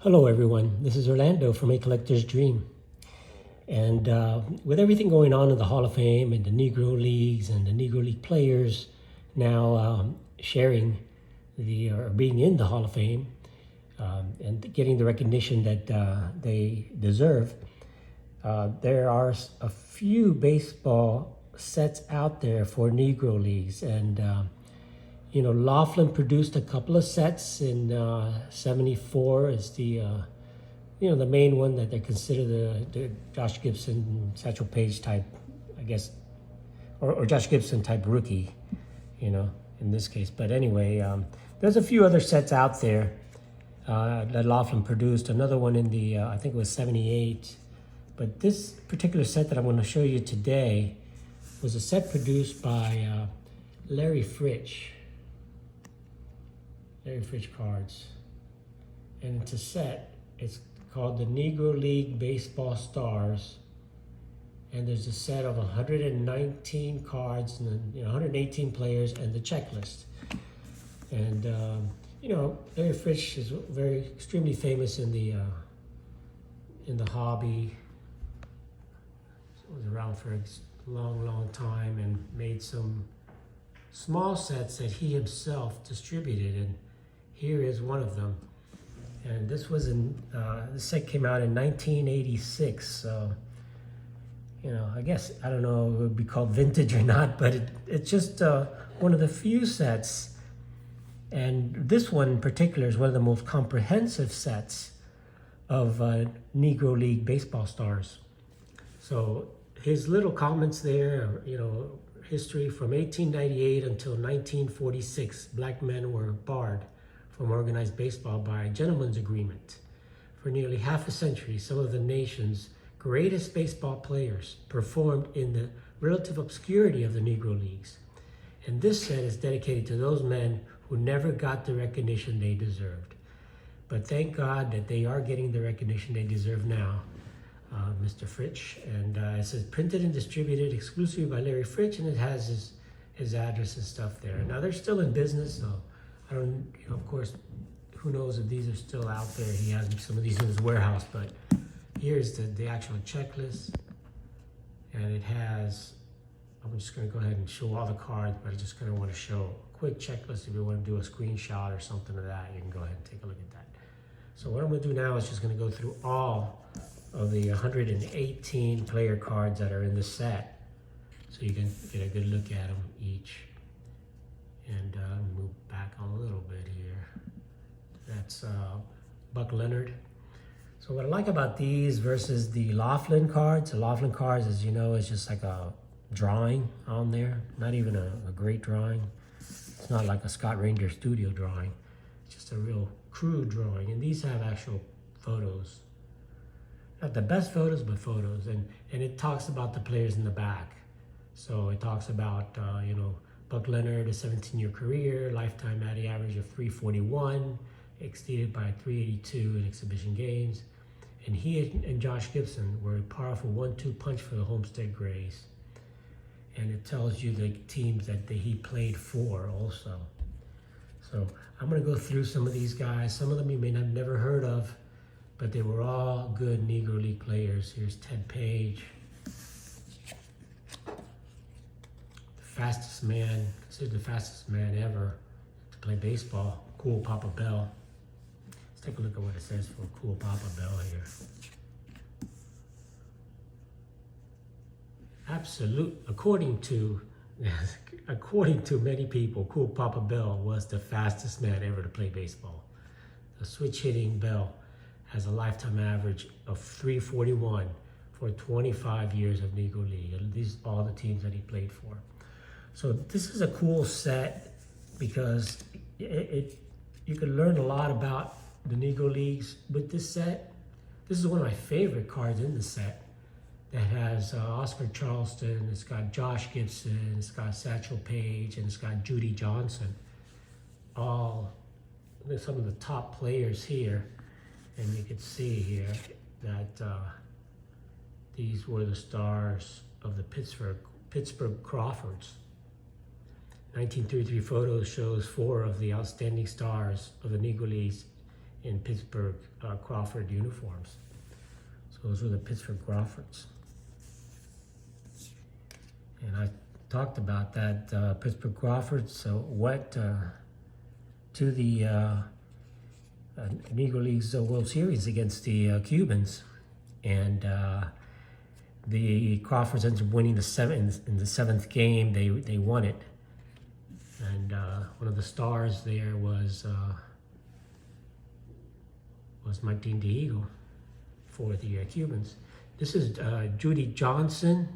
Hello everyone, this is Orlando from A Collector's Dream. And with everything going on in the Hall of Fame and the Negro Leagues and the Negro League players now sharing or being in the Hall of Fame and getting the recognition that they deserve, there are a few baseball sets out there for Negro Leagues. And Laughlin produced a couple of sets in '74 is the main one that they consider the Josh Gibson, Satchel Paige type, I guess, or Josh Gibson type rookie, in this case. But anyway, there's a few other sets out there that Laughlin produced. Another one in the, I think it was '78. But this particular set that I'm going to show you today was a set produced by Larry Frisch. Larry Frisch cards. And it's a set. It's called the Negro League Baseball Stars. And there's a set of 119 cards and 118 players and the checklist. And Larry Frisch is extremely famous in the hobby. He was around for a long time and made some small sets that he himself distributed, and here is one of them. And this was this set came out in 1986. So, I guess, I don't know if it would be called vintage or not, but it's just one of the few sets. And this one in particular is one of the most comprehensive sets of Negro League baseball stars. So his little comments there, history from 1898 until 1946, black men were barred from organized baseball by a gentleman's agreement. For nearly half a century, some of the nation's greatest baseball players performed in the relative obscurity of the Negro Leagues. And this set is dedicated to those men who never got the recognition they deserved. But thank God that they are getting the recognition they deserve now. Mr. Frisch, and it says printed and distributed exclusively by Larry Frisch, and it has his address and stuff there. Now they're still in business, so I don't, of course, who knows if these are still out there. He has some of these in his warehouse, but here's the actual checklist, and it has, I'm just going to go ahead and show all the cards, but I just kind of want to show a quick checklist. If you want to do a screenshot or something of that, you can go ahead and take a look at that. So what I'm going to do now is just going to go through all of the 118 player cards that are in the set, so you can get a good look at them each. And move back a little bit here. That's Buck Leonard. So what I like about these versus the Laughlin cards, the Laughlin cards, as you know, is just like a drawing on there, not even a great drawing. It's not like a Scott Ranger studio drawing. It's just a real crude drawing, and these have actual photos. Not the best photos, but photos, and it talks about the players in the back. So it talks about Buck Leonard, a 17-year career, lifetime batting average of .341, exceeded by .382 in exhibition games, and he and Josh Gibson were a powerful 1-2 punch for the Homestead Grays. And it tells you the teams that he played for also. So I'm going to go through some of these guys. Some of them you may have never heard of, but they were all good Negro League players. Here's Ted Paige, the fastest man, considered the fastest man ever to play baseball, Cool Papa Bell. Let's take a look at what it says for Cool Papa Bell here. According to many people, Cool Papa Bell was the fastest man ever to play baseball. The switch hitting Bell has a lifetime average of .341 for 25 years of Negro League. And these are all the teams that he played for. So this is a cool set because you can learn a lot about the Negro Leagues with this set. This is one of my favorite cards in the set that has Oscar Charleston, it's got Josh Gibson, it's got Satchel Paige, and it's got Judy Johnson. Some of the top players here. And you can see here that these were the stars of the Pittsburgh Crawfords. 1933 photo shows 4 of the outstanding stars of the Negro Leagues in Pittsburgh Crawford uniforms. So those were the Pittsburgh Crawfords. And I talked about that Pittsburgh Crawfords went to the Negro League's World Series against the Cubans, and the Crawfords ended up winning in the seventh game. They won it, and one of the stars there was Martin Diego for the Cubans. This is Judy Johnson.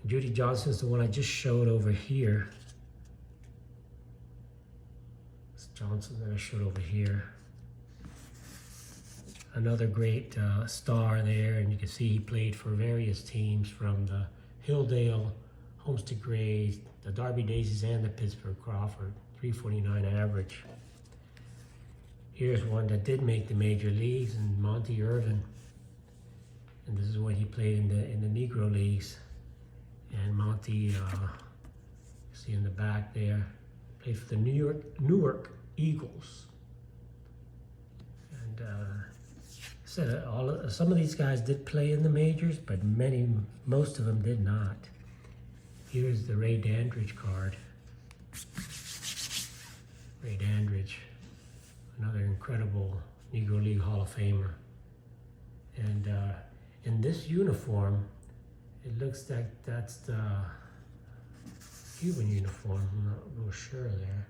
Judy Johnson is the one I just showed over here. It's Johnson that I showed over here. Another great star there, and you can see he played for various teams from the Hilldale, Homestead Grays, the Derby Daisies, and the Pittsburgh Crawford. 349 average. Here's one that did make the major leagues, and Monty Irvin. And this is when he played in the Negro leagues. And Monty, see in the back there, played for the Newark Eagles. And said some of these guys did play in the majors, but most of them did not. Here's the Ray Dandridge card. Ray Dandridge, another incredible Negro League Hall of Famer. And in this uniform, it looks like that's the Cuban uniform. I'm not real sure there.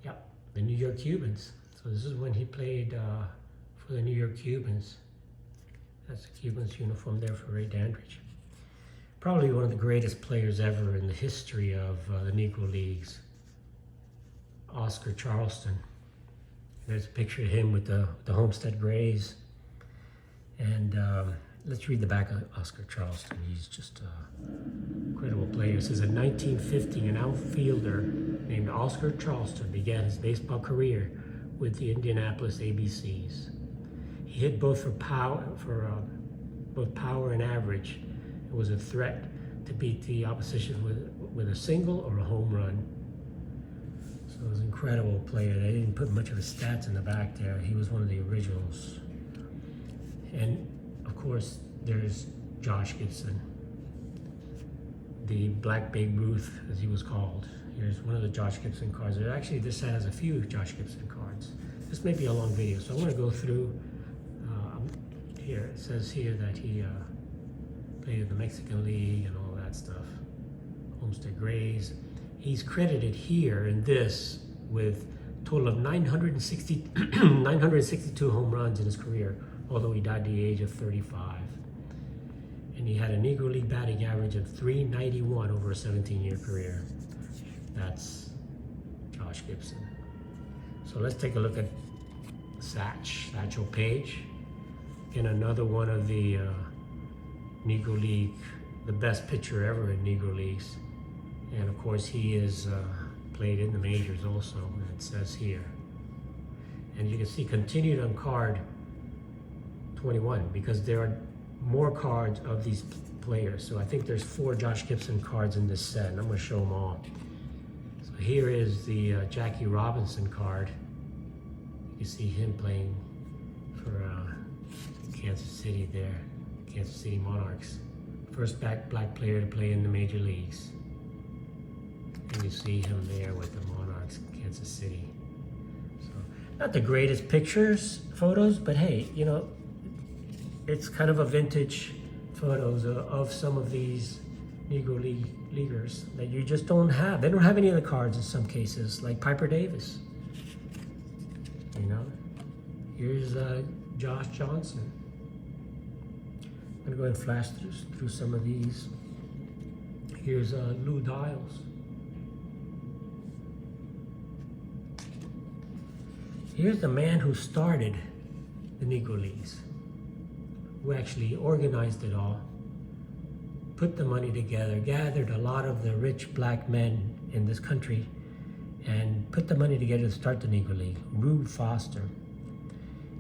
Yep, the New York Cubans. So this is when he played for the New York Cubans. That's the Cubans uniform there for Ray Dandridge. Probably one of the greatest players ever in the history of the Negro Leagues. Oscar Charleston. There's a picture of him with the Homestead Grays. And let's read the back of Oscar Charleston. He's just an incredible player. It says, in 1950, an outfielder named Oscar Charleston began his baseball career with the Indianapolis ABCs. He hit both for both power and average. It was a threat to beat the opposition with a single or a home run. So it was an incredible player. They didn't put much of his stats in the back there. He was one of the originals. And of course, there's Josh Gibson, the Black Babe Ruth, as he was called. Here's one of the Josh Gibson cards. Actually, this set has a few Josh Gibson cards. This may be a long video, so I want to go through. Here, it says here that he played in the Mexican League and all that stuff. Homestead Grays. He's credited here in this with a total of 962 home runs in his career, although he died at the age of 35. And he had a Negro League batting average of .391 over a 17-year career. That's Josh Gibson. So let's take a look at Satchel Paige. Again, another one of the Negro League, the best pitcher ever in Negro Leagues. And of course, he is played in the majors also, and it says here. And you can see continued on card 21, because there are more cards of these players. So I think there's 4 Josh Gibson cards in this set, and I'm going to show them all. So here is the Jackie Robinson card. You can see him playing for Kansas City there, Kansas City Monarchs. First black player to play in the major leagues. And you see him there with the Monarchs, Kansas City. So, not the greatest photos, but hey, you know, it's kind of a vintage photos of some of these Negro Leaguers that you just don't have. They don't have any of the cards in some cases, like Piper Davis. You know, here's Josh Johnson. I'm gonna go ahead and flash through some of these. Here's Lou Dials. Here's the man who started the Negro Leagues, who actually organized it all, put the money together, gathered a lot of the rich black men in this country, and put the money together to start the Negro League, Rube Foster.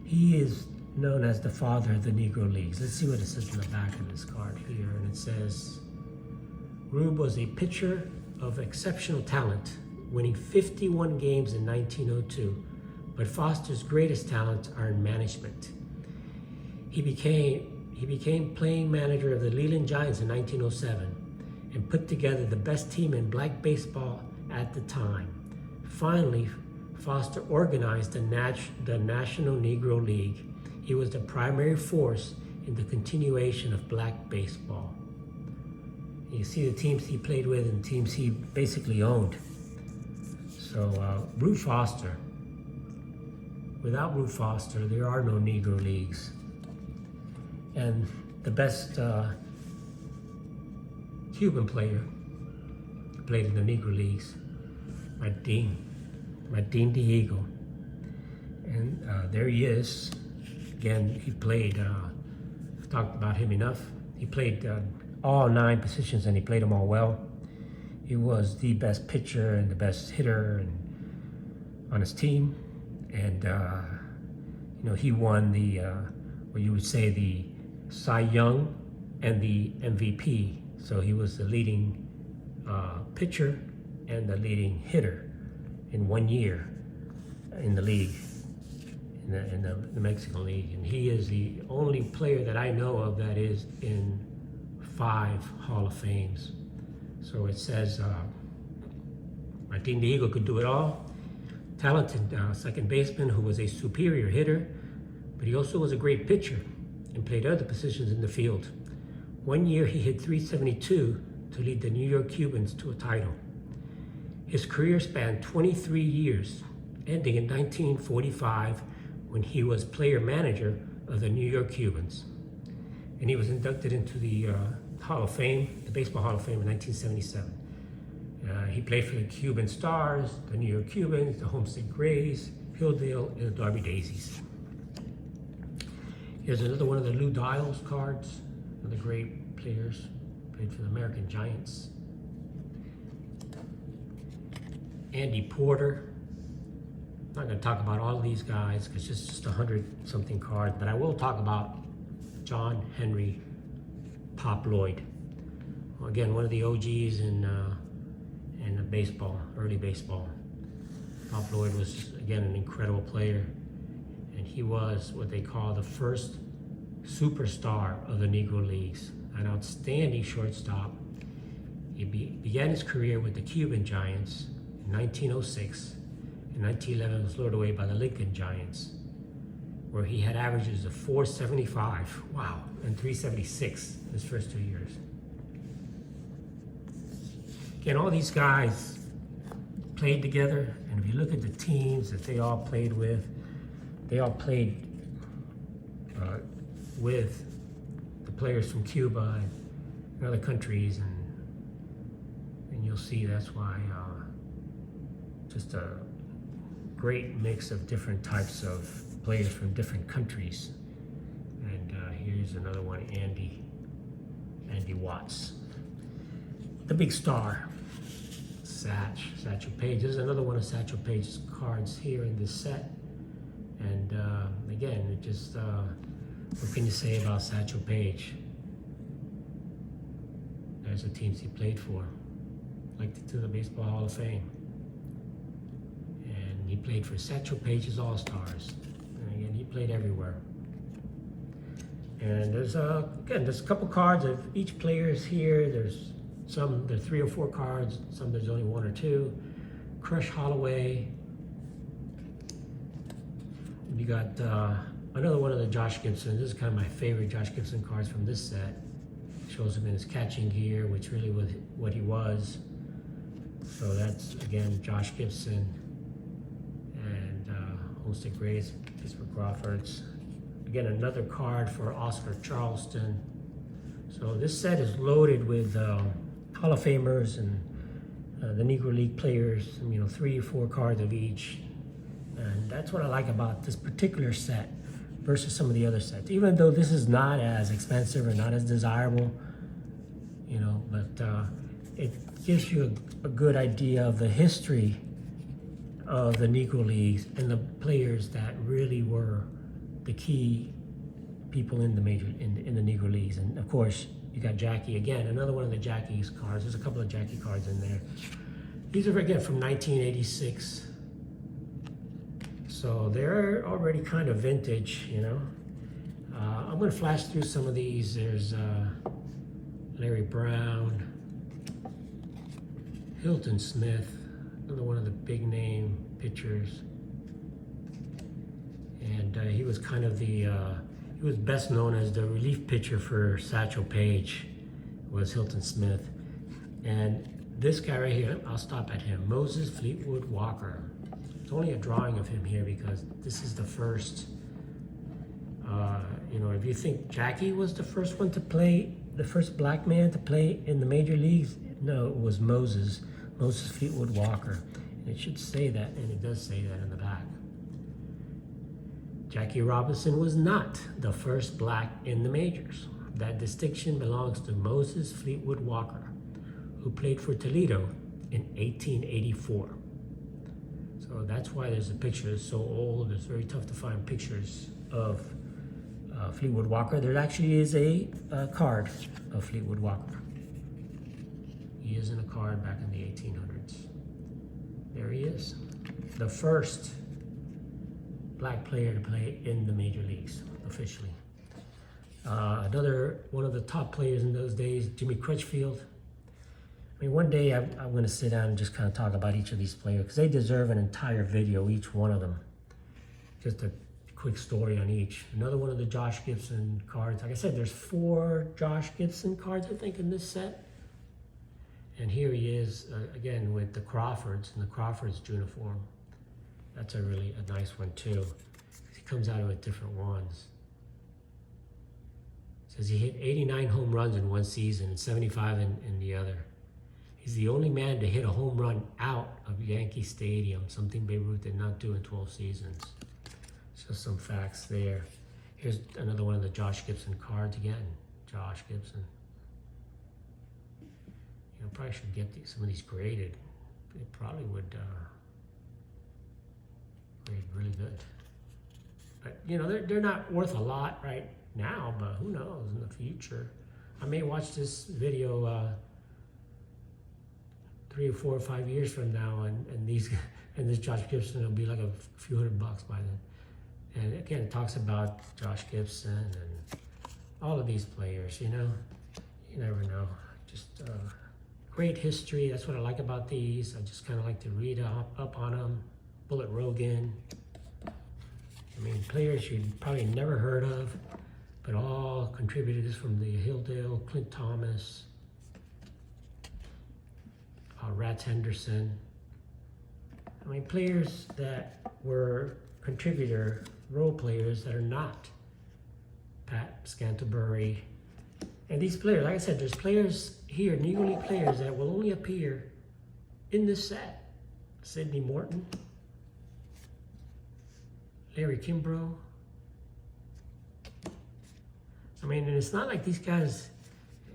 He is known as the father of the Negro Leagues. Let's see what it says in the back of this card here. And it says, Rube was a pitcher of exceptional talent, winning 51 games in 1902. But Foster's greatest talents are in management. He became playing manager of the Leland Giants in 1907 and put together the best team in black baseball at the time. Finally, Foster organized the National Negro League. He was the primary force in the continuation of black baseball. You see the teams he played with and teams he basically owned. So Ruth Foster. Without Ruth Foster, there are no Negro Leagues. And the best Cuban player played in the Negro Leagues, Martin Diego. And there he is. Again, he played, I've talked about him enough. He played all 9 positions and he played them all well. He was the best pitcher and the best hitter on his team. And, he won the, what you would say, the Cy Young and the MVP. So he was the leading pitcher and the leading hitter in 1 year in the league, in the Mexican League. And he is the only player that I know of that is in 5 Hall of Fames. So it says Martin Diego could do it all. Talented second baseman who was a superior hitter, but he also was a great pitcher and played other positions in the field. 1 year he hit .372 to lead the New York Cubans to a title. His career spanned 23 years, ending in 1945 when he was player manager of the New York Cubans. And he was inducted into the Hall of Fame, the Baseball Hall of Fame in 1977. He played for the Cuban Stars, the New York Cubans, the Homestead Grays, Hilldale, and the Derby Daisies. Here's another one of the Lou Dials cards, one of the great players, played for the American Giants. Andy Porter. I'm not going to talk about all of these guys because it's just 100-something cards, but I will talk about John Henry Pop Lloyd. Well, again, one of the OGs in baseball, early baseball. Pop Lloyd was, again, an incredible player, and he was what they call the first superstar of the Negro Leagues, an outstanding shortstop. He began his career with the Cuban Giants in 1906. In 1911, was lured away by the Lincoln Giants, where he had averages of .475, wow, and .376 in his first 2 years. Again, all these guys played together, and if you look at the teams that they all played with, they all played with the players from Cuba and other countries, and you'll see that's why just a great mix of different types of players from different countries. And here's another one, Andy Watts. The big star, Satchel Paige. There's another one of Satchel Paige's cards here in this set. And again, it just, what can you say about Satchel Paige? There's the teams he played for, like to the Baseball Hall of Fame. And he played for Satchel Paige's All-Stars. And again, he played everywhere. And there's a couple cards of each player's here. There's 3 or 4 cards, some there's only 1 or 2. Crush Holloway. You got another one of the Josh Gibson. This is kind of my favorite Josh Gibson cards from this set. Shows him in his catching gear, which really was what he was. So that's, again, Josh Gibson and Homestead Grays, Pittsburgh Crawfords. Again, another card for Oscar Charleston. So this set is loaded with Hall of Famers and the Negro League players, 3 or 4 cards of each. And that's what I like about this particular set versus some of the other sets. Even though this is not as expensive or not as desirable, but it gives you a good idea of the history of the Negro Leagues and the players that really were the key people in the Negro Leagues. And of course, you got Jackie again, another one of the Jackie's cards. There's a couple of Jackie cards in there. These are again from 1986. So they're already kind of vintage, you know. I'm going to flash through some of these. There's Larry Brown, Hilton Smith, another one of the big name pitchers. And he was kind of the, he was best known as the relief pitcher for Paige, was Hilton Smith. And this guy right here, I'll stop at him, Moses Fleetwood Walker. It's only a drawing of him here because this is the first, you know, if you think Jackie was the first one to play, the first black man to play in the major leagues, no, it was Moses Fleetwood Walker. And it should say that, and it does say that in the back. Jackie Robinson was not the first black in the majors. That distinction belongs to Moses Fleetwood Walker, who played for Toledo in 1884. So that's why there's a picture that's so old. It's very tough to find pictures of Fleetwood Walker. There actually is a card of Fleetwood Walker. He is in a card back in the 1800s. There he is, the first black player to play in the major leagues officially. Another one of the top players in those days, Jimmy Crutchfield. I mean, one day I'm going to sit down and just kind of talk about each of these players because they deserve an entire video, each one of them. Just a quick story on each. Another one of the Josh Gibson cards. Like I said, there's 4 Josh Gibson cards, I think, in this set. And here he is, again, with the Crawfords, in the Crawfords uniform. That's a nice one, too. He comes out with different ones. It says he hit 89 home runs in one season and 75 in the other. He's the only man to hit a home run out of Yankee Stadium, something Babe Ruth did not do in 12 seasons. So some facts there. Here's another one of the Josh Gibson cards again. Josh Gibson. You know, probably should get some of these graded. It probably would grade really good. But you know, they're not worth a lot right now, but who knows in the future. I may watch this video 3 or 4 or 5 years from now, and this Josh Gibson will be like a few $100 by then. And again, it talks about Josh Gibson and all of these players. You know, you never know. Just great history. That's what I like about these. I just kind of like to read up on them. Bullet Rogan. I mean, players you'd probably never heard of, but all contributors from the Hilldale, Clint Thomas, Rats Henderson. I mean, players that were contributor role players that are not Pat Scantlebury. And these players, like I said, there's players here, Negro League players that will only appear in this set. Sidney Morton, Larry Kimbrough. I mean, and it's not like these guys,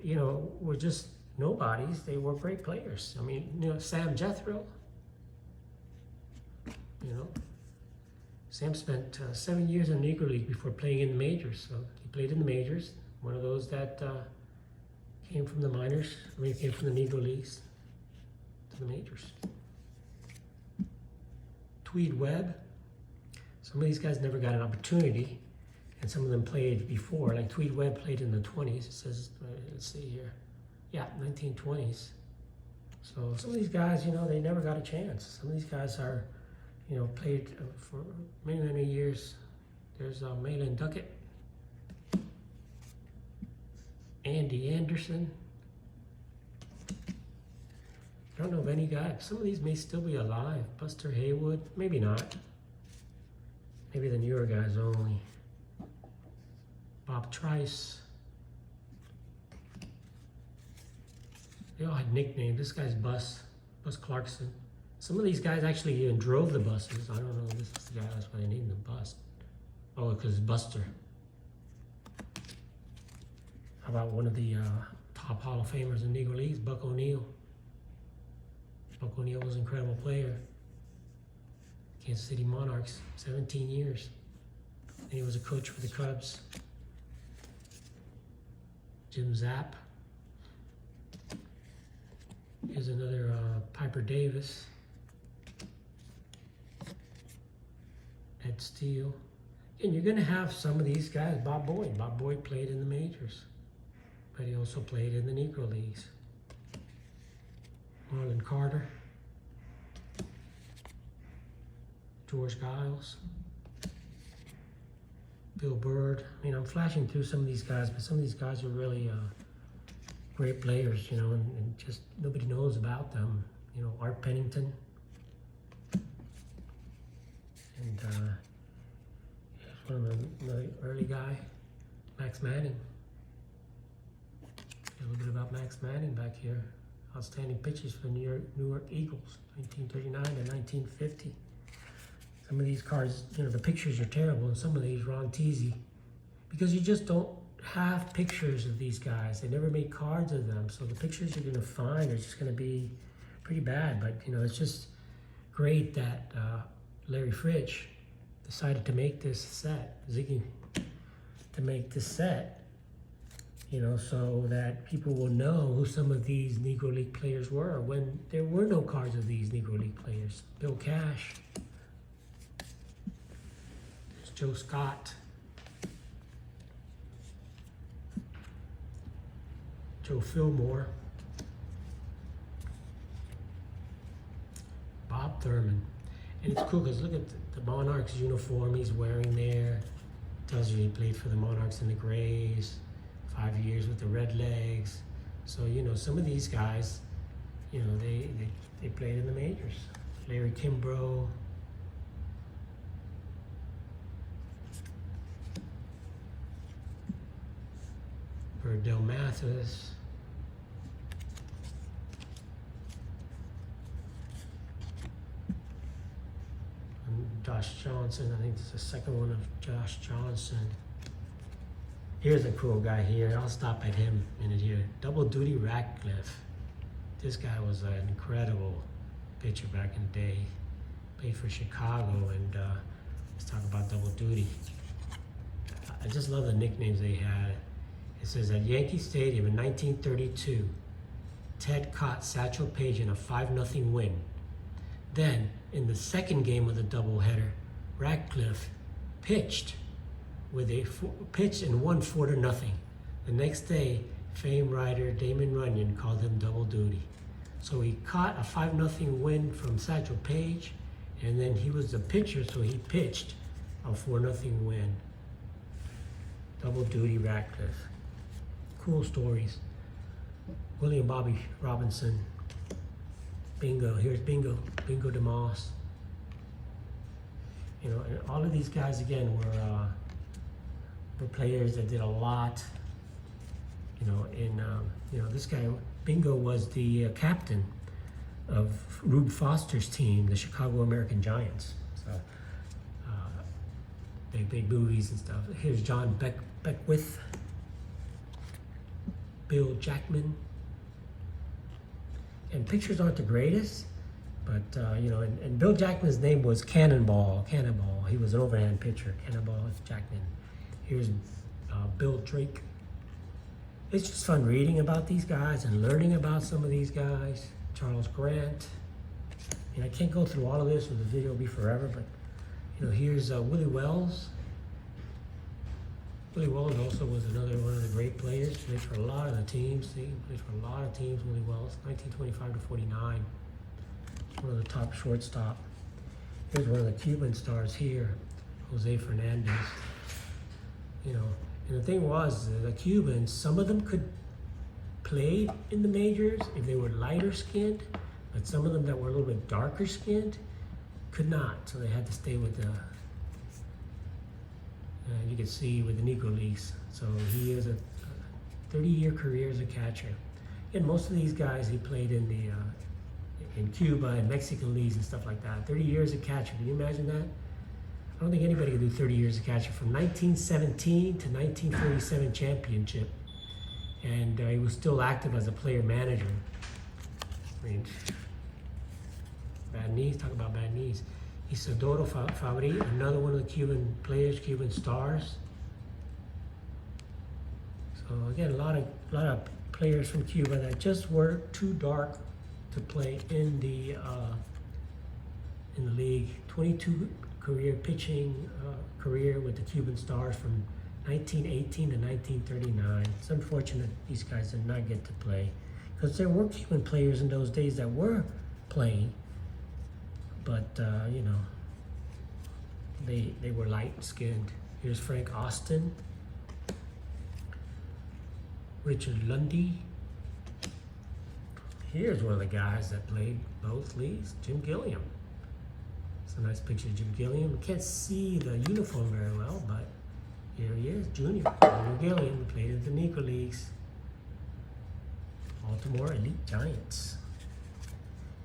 you know, were just nobodies. They were great players. I mean, you know, Sam Jethro, you know, Sam spent 7 years in the Negro League before playing in the majors. So he played in the majors. One of those that came from the minors. I mean, came from the Negro Leagues to the majors. Tweed Webb. Some of these guys never got an opportunity, and some of them played before. Like Tweed Webb played in the 20s. It says, let's see here. Yeah, 1920s. So some of these guys, you know, they never got a chance. Some of these guys are, you know, played for many, many years. There's Malin Duckett, Andy Anderson. I don't know of any guy. Some of these may still be alive. Buster Haywood, maybe not. Maybe the newer guys only. Bob Trice. They all had nicknames. This guy's Bus Clarkson. Some of these guys actually even drove the buses. I don't know if this is the guy, that's why they named him Bus. Oh, because Buster. How about one of the top Hall of Famers in Negro Leagues, Buck O'Neill. Buck O'Neill was an incredible player. Kansas City Monarchs, 17 years. And he was a coach for the Cubs. Jim Zapp. Here's another Piper Davis. Ed Steele. And you're going to have some of these guys. Bob Boyd. Bob Boyd played in the majors, but he also played in the Negro Leagues. Marlon Carter. George Giles. Bill Bird. I mean, I'm flashing through some of these guys, but some of these guys are really great players, you know, and just nobody knows about them. You know, Art Pennington. And here's one of the early guy, Max Manning. A little bit about Max Manning back here. Outstanding pitches for New York Eagles, 1939 to 1950. Some of these cards, you know, the pictures are terrible, and some of these Ron Teasy, because you just don't have pictures of these guys. They never made cards of them, so the pictures you're going to find are just going to be pretty bad. But you know, it's just great that Larry Frisch decided to make this set, Ziggy, to make this set, you know, so that people will know who some of these Negro League players were when there were no cards of these Negro League players. Bill Cash. There's Joe Scott. Joe Fillmore. Bob Thurman. And it's cool because look at the Monarchs uniform he's wearing there. Tells you he played for the Monarchs in the Grays, 5 years with the Red Legs. So, you know, some of these guys, you know, they played in the majors. Larry Kimbrough. Verdell Mathis. Josh Johnson, I think this is the second one of Josh Johnson. Here's a cool guy here. I'll stop at him in it here. Double Duty Ratcliffe. This guy was an incredible pitcher back in the day. Played for Chicago, and let's talk about Double Duty. I just love the nicknames they had. It says at Yankee Stadium in 1932, Ted caught Satchel Paige in a 5-0 win. Then, in the second game of the doubleheader, Ratcliffe pitched and won 4-0. The next day, famed writer Damon Runyon called him Double Duty. So he caught a 5-0 win from Satchel Paige, and then he was the pitcher, so he pitched a 4-0 win. Double Duty Ratcliffe. Cool stories. William Bobby Robinson. Bingo. Here's Bingo. Bingo DeMoss. You know, and all of these guys again were players that did a lot. You know, in you know, this guy Bingo was the captain of Rube Foster's team, the Chicago American Giants. So big movies and stuff. Here's John Beckwith. Bill Jackman. And pictures aren't the greatest, but you know, and Bill Jackman's name was Cannonball. He was an overhand pitcher. Cannonball Jackman. Here's Bill Drake. It's just fun reading about these guys and learning about some of these guys. Charles Grant. And I can't go through all of this, or the video will be forever. But you know, here's Willie Wells. Willie Wells also was another one of the great players. Played for a lot of the teams. He played for a lot of teams, Willie Wells, 1925 to 49. One of the top shortstop. Here's one of the Cuban stars here, Jose Fernandez. You know, and the thing was, the Cubans, some of them could play in the majors if they were lighter skinned, but some of them that were a little bit darker skinned could not. So they had to stay with the you can see with the Negro Leagues. So he has a 30-year career as a catcher. And most of these guys, he played in the in Cuba and Mexican leagues and stuff like that. 30 years as a catcher. Can you imagine that? I don't think anybody can do 30 years as a catcher. From 1917 to 1947 championship. And he was still active as a player manager. I mean, bad knees. Talk about bad knees. Isidoro Fabri, another one of the Cuban players, Cuban stars. So again, a lot of players from Cuba that just were too dark to play in the league. 22 career pitching career with the Cuban Stars from 1918 to 1939. It's unfortunate these guys did not get to play, because there were Cuban players in those days that were playing, but you know, they were light-skinned. Here's Frank Austin, Richard Lundy. Here's one of the guys that played both leagues, Jim Gilliam. It's a nice picture of Jim Gilliam. You can't see the uniform very well, but here he is, Jim Gilliam. Played in the Negro Leagues. Baltimore Elite Giants.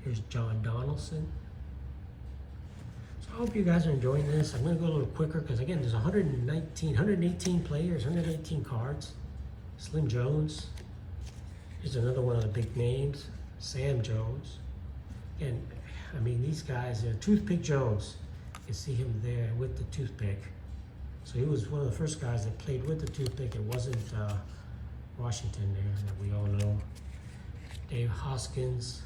Here's John Donaldson. So I hope you guys are enjoying this. I'm going to go a little quicker because, again, there's 118 players, 118 cards. Slim Jones. Here's another one of the big names, Sam Jones. And I mean, these guys, Toothpick Jones. You see him there with the toothpick. So he was one of the first guys that played with the toothpick. It wasn't Washington there that we all know. Dave Hoskins,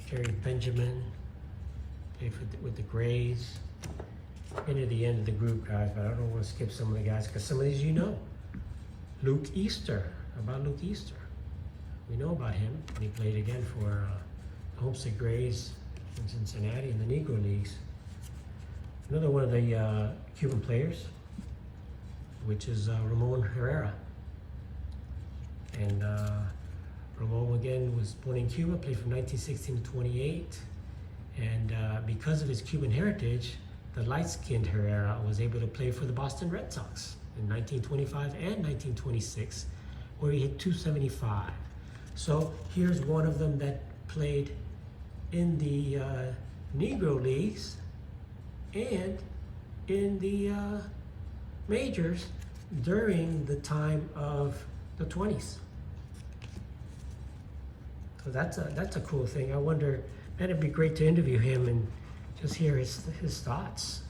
Jerry Benjamin, played with the Grays. Into the end of the group, guys, but I don't want to skip some of the guys because some of these you know. Luke Easter. How about Luke Easter? We know about him. And he played again for Homestead Grays in Cincinnati in the Negro Leagues. Another one of the Cuban players, which is Ramon Herrera. And Ramon, again, was born in Cuba, played from 1916 to 28. And because of his Cuban heritage, the light-skinned Herrera was able to play for the Boston Red Sox in 1925 and 1926, where he hit .275. So here's one of them that played in the Negro Leagues and in the majors during the time of the 20s. So that's a cool thing. I wonder, man, it'd be great to interview him and just hear his thoughts,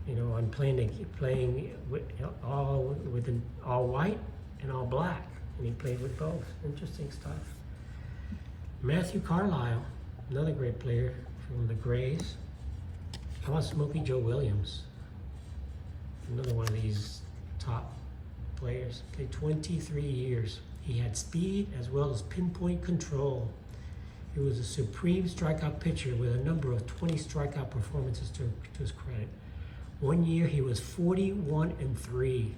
you know, on playing with all white and all black, and he played with both. Interesting stuff. Matthew Carlisle, another great player from the Grays. How about Smokey Joe Williams? Another one of these top players. Played 23 years. He had speed as well as pinpoint control. He was a supreme strikeout pitcher with a number of 20 strikeout performances to his credit. One year he was 41-3.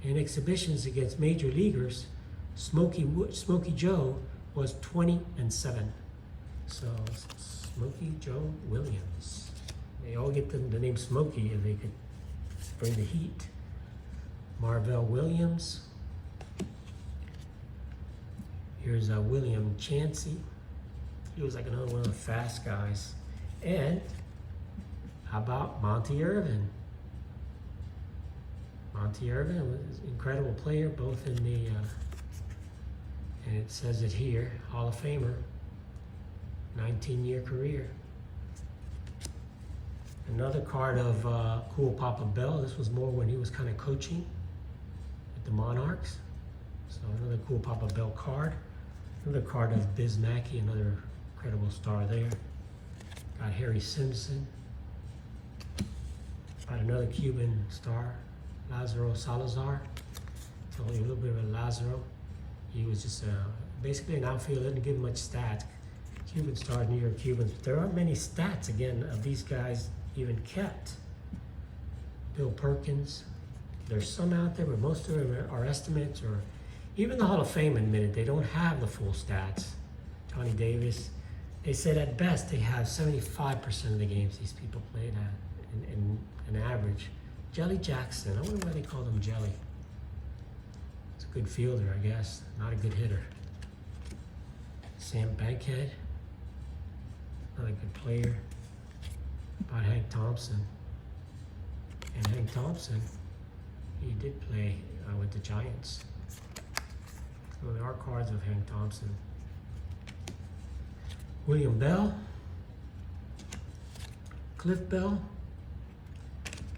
In exhibitions against major leaguers, Smokey Joe was 20-7. So Smokey Joe Williams. They all get the name Smokey if they could bring the heat. Marvell Williams. Here's William Chansey. He was like another one of the fast guys. And how about Monty Irvin? Monty Irvin was an incredible player, both in the, and it says it here, Hall of Famer, 19-year career. Another card of Cool Papa Bell. This was more when he was kind of coaching with the Monarchs. So another Cool Papa Bell card. Another card of Biz Mackey, another incredible star there. Got Harry Simpson. Got another Cuban star, Lazaro Salazar. Told you a little bit about Lazaro. He was just basically an outfielder, didn't give him much stats. Cuban stars, New York Cubans. But there aren't many stats, again, of these guys even kept. Bill Perkins. There's some out there, but most of them are estimates, or even the Hall of Fame admitted they don't have the full stats. Johnny Davis. They said at best they have 75% of the games these people played at in an average. Jelly Jackson. I wonder why they called him Jelly. It's a good fielder, I guess. Not a good hitter. Sam Bankhead. Another good player. About Hank Thompson. And Hank Thompson, he did play with the Giants. So there are cards of Hank Thompson. William Bell, Cliff Bell.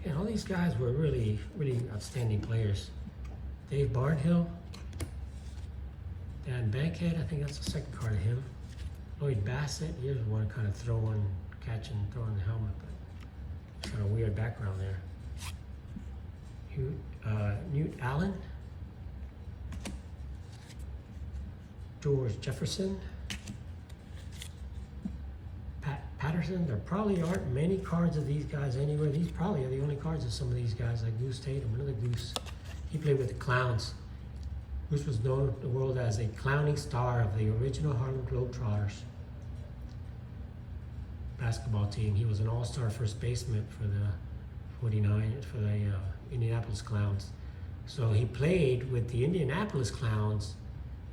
And all these guys were really, really outstanding players. Dave Barnhill, Dan Bankhead, I think that's the second card of him. Lloyd Bassett, here's one kind of throwing the helmet, but kind of weird background there. Newt Allen, George Jefferson, Pat Patterson. There probably aren't many cards of these guys anywhere. These probably are the only cards of some of these guys, like Goose Tatum, another Goose. He played with the Clowns. Goose was known to the world as a clowning star of the original Harlem Globetrotters basketball team. He was an all-star first baseman for the Indianapolis Clowns. So he played with the Indianapolis Clowns,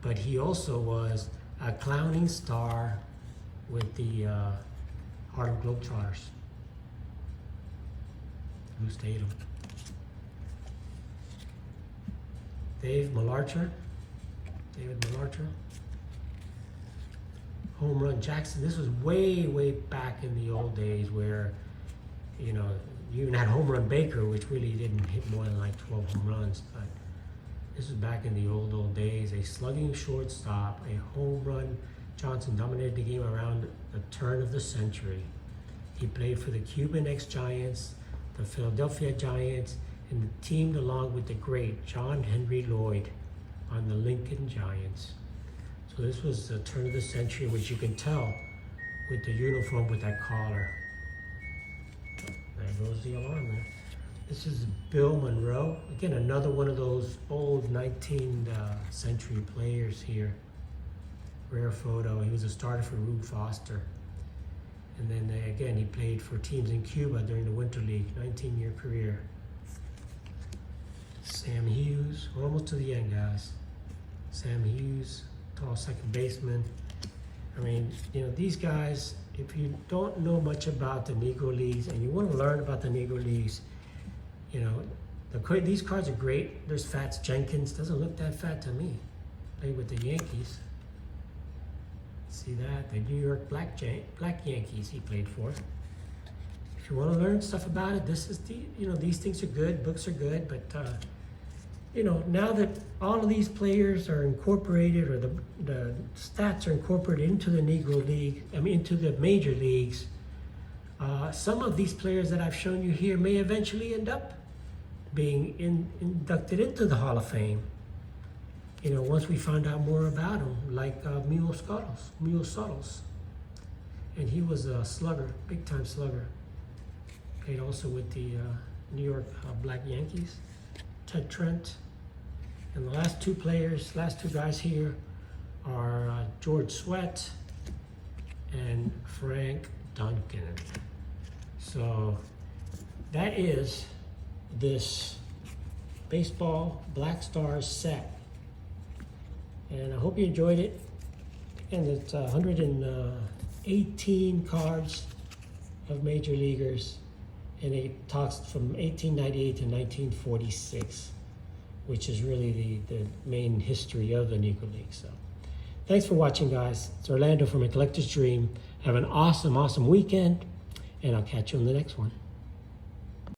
but he also was a clowning star with the Harlem Globetrotters. Goose Tatum. David Malarcher. Home Run Jackson. This was way, way back in the old days where, you know, you even had Home Run Baker, which really didn't hit more than like 12 home runs. But this was back in the old days. A slugging shortstop, a home run. Johnson dominated the game around the turn of the century. He played for the Cuban ex-Giants, the Philadelphia Giants, and teamed along with the great John Henry Lloyd on the Lincoln Giants. So this was the turn of the century, which you can tell with the uniform with that collar. There goes the alarm there. This is Bill Monroe. Again, another one of those old 19th century players here. Rare photo. He was a starter for Rube Foster. And then again, he played for teams in Cuba during the Winter League, 19-year career. Sam Hughes, we're almost to the end, guys. Sam Hughes, tall second baseman. I mean, you know, these guys, if you don't know much about the Negro Leagues and you want to learn about the Negro Leagues, you know, these cards are great. There's Fats Jenkins, doesn't look that fat to me. Played with the Yankees. See that? The New York Black Yankees he played for. If you want to learn stuff about it, this is these things are good, books are good, but you know, now that all of these players are incorporated, or the stats are incorporated into the Negro League, into the major leagues, some of these players that I've shown you here may eventually end up being inducted into the Hall of Fame. You know, once we find out more about them, like Mule Suttles. And he was a slugger, big-time slugger. Played also with the New York Black Yankees. Ted Trent. And the last two guys here are George Sweat and Frank Duncan. So that is this baseball Black Stars set. And I hope you enjoyed it. And it's 118 cards of major leaguers. And it talks from 1898 to 1946, which is really the main history of the Negro League. So thanks for watching, guys. It's Orlando from A Collector's Dream. Have an awesome, awesome weekend, and I'll catch you on the next one.